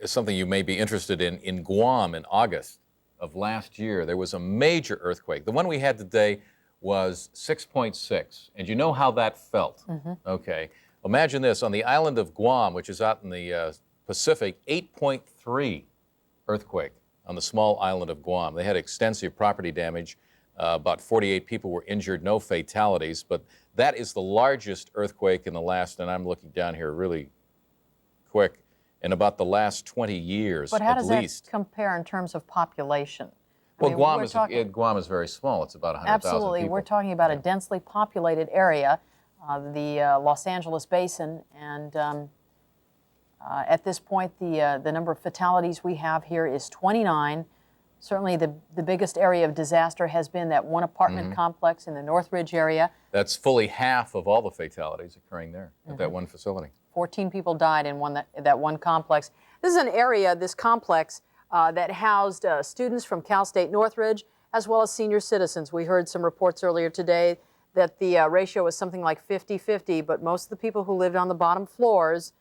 something you may be interested in. In Guam in August of last year, there was a major earthquake. The one we had today was 6.6. And you know how that felt? Okay. Imagine this. On the island of Guam, which is out in the Pacific, 8.3 earthquake on the small island of Guam. They had extensive property damage. About 48 people were injured, no fatalities, but that is the largest earthquake in the last, and I'm looking down here really quick, in about the last 20 years But how at does least. that compare in terms of population? I Well, mean, Guam is very small. It's about 100,000 absolutely. people. We're talking about a densely populated area, the Los Angeles basin, and at this point, the number of fatalities we have here is 29. Certainly the biggest area of disaster has been that one apartment complex in the Northridge area. That's fully half of all the fatalities occurring there at that one facility. 14 people died in that one complex. This is an area, this complex, that housed students from Cal State Northridge as well as senior citizens. We heard some reports earlier today that the ratio was something like 50-50, but most of the people who lived on the bottom floors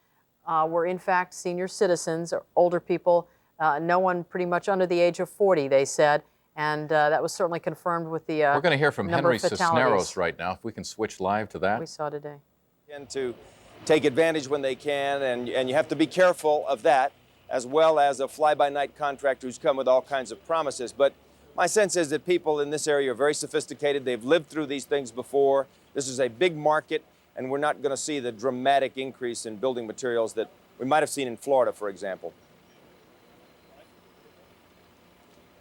were in fact senior citizens or older people. No one pretty much under the age of 40, they said, and that was certainly confirmed with the We're going to hear from number Henry of fatalities Cisneros right now. If we can switch live to that. we saw today. To take advantage when they can, and you have to be careful of that, as well as a fly-by-night contractor who's come with all kinds of promises. But my sense is that people in this area are very sophisticated. They've lived through these things before. This is a big market, and we're not going to see the dramatic increase in building materials that we might have seen in Florida, for example.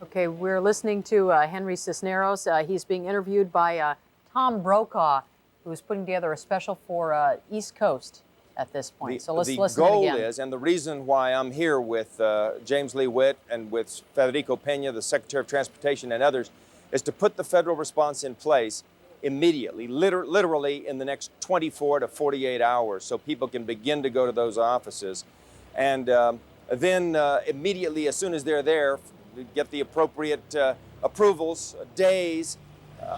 Okay, we're listening to Henry Cisneros. He's being interviewed by Tom Brokaw, who's putting together a special for East Coast at this point. So let's listen The goal again. is, and the reason why I'm here with James Lee Witt and with Federico Pena, the Secretary of Transportation, and others, is to put the federal response in place immediately, literally in the next 24 to 48 hours, so people can begin to go to those offices. And then immediately, as soon as they're there, get the appropriate approvals, days,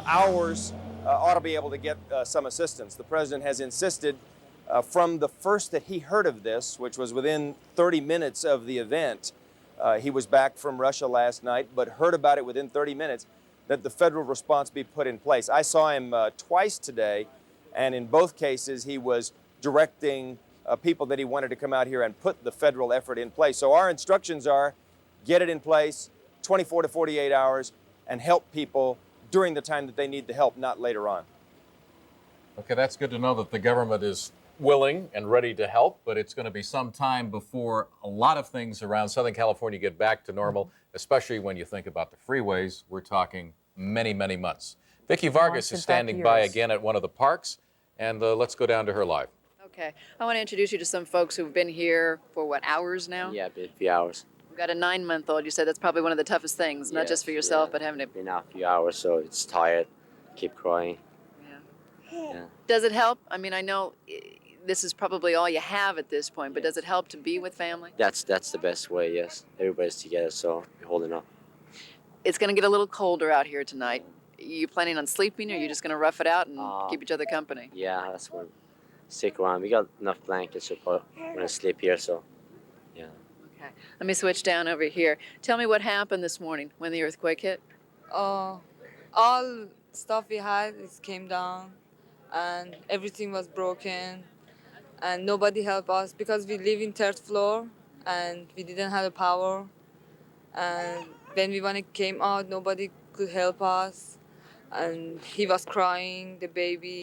hours, ought to be able to get some assistance. The president has insisted from the first that he heard of this, which was within 30 minutes of the event. He was back from Russia last night, but heard about it within 30 minutes, that the federal response be put in place. I saw him twice today, and in both cases he was directing people that he wanted to come out here and put the federal effort in place. So our instructions are, get it in place, 24 to 48 hours, and help people during the time that they need the help, not later on. Okay, that's good to know that the government is willing and ready to help, but it's going to be some time before a lot of things around Southern California get back to normal, especially when you think about the freeways. We're talking many, many months. Vicki Vargas is standing by again at one of the parks, and let's go down to her live. Okay. I want to introduce you to some folks who've been here for, what, hours now? Yeah, been a few hours. We've got a 9-month-old. You said that's probably one of the toughest things, not just for yourself, but having to... Been out a few hours, so it's tired. Keep crying. Yeah. Does it help? I mean, I know this is probably all you have at this point, but does it help to be with family? That's the best way, yes. Everybody's together, so we're holding up. It's going to get a little colder out here tonight. You planning on sleeping, or are you just going to rough it out and keep each other company? Yeah, that's what stick around. We got enough blankets, so we're going to sleep here, so yeah. Okay. Let me switch down over here. Tell me what happened this morning when the earthquake hit. All stuff we had came down, and everything was broken, and nobody helped us because we live in 3rd floor and we didn't have the power. And when it came out, nobody could help us, and he was crying, the baby,